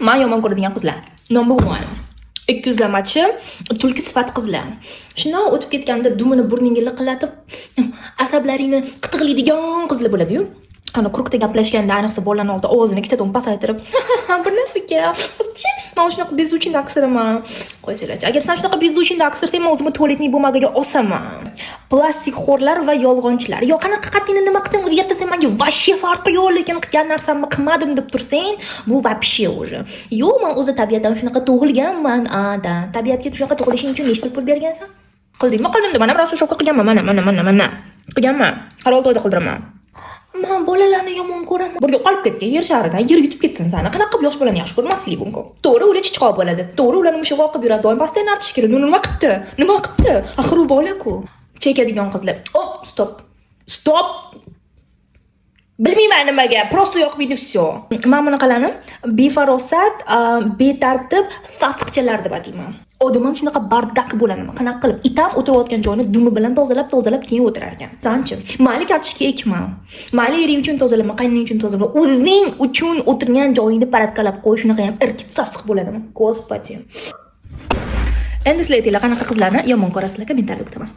Men yomon ko'radigan qizlar. Number 1. 200lamachi, tulki sifat qizlar. Shundan o'tib ketganda dumini burningga liqillatib, asablaringni qitiqlaydigan qizlar bo'ladi-yu. Ana quruqda gaplashganda, ayniqsa bolalarning oldida ovozini ikkitadan pasaytirib, bir narsaga, men shunaqa bezuvchinda aksiraman. Qo'ysanglar-chi, agar sen shunaqa bezuvchinda aksirsang, men o'zimni tualetning bo'lmagiga osaman. Plastik xo'rlar va yolg'onchilar. Yo, qanaqa qatini nima qildim, o'zgarda sen menga vashye farqi yo'q, lekin qilgan narsamni qilmadim deb tursang, bu vapshe уже. Yo, men o'zi tabiatdan shunaqa tug'ilganman, da. Tabiatga shunaqa tug'ilishing uchun nechta pul bergansan? Qildingmi? Qildim. Mana rosa shokka qilganman. Mana. Qilganman. Halol to'yda qildiraman. Men bolalarni yomon ko'raman. Birga qolib ketgan yer sharidan yer yutib ketsin sani. Qanaqa qilib yosh bolani yaxshi ko'rmaslik mumkin? To'g'ri, ular chichqoq bo'ladi. To'g'ri, ularni mushuk oqib yuradi. Doim pastdan artish kerak. Nima qilibdi? Axir u bola-ku. Chekadigan qizlar. Stop. Bilmayman nimaga. Просто yoqmaydi всё. Men bunaqalarni befarosat, betartib, sassiqchalar deb atayman. Odamam shunaqa bardak bo'ladimi? Qanaqa qilib itam o'tirayotgan joyini dumi bilan tozalab keyin o'tirar ekan. Sanchi, mayli kartoshka ekma. Mayli ering uchun tozalama, qayning uchun tozalama. O'zing uchun o'tirgan joyingni paratkalab qo'y, shunaqa ham irkit sassiq bo'ladimi? Господи. Endi sizlar aytinglar, qanaqa qizlarni yomon ko'rasizlar, kommentariyada kutaman.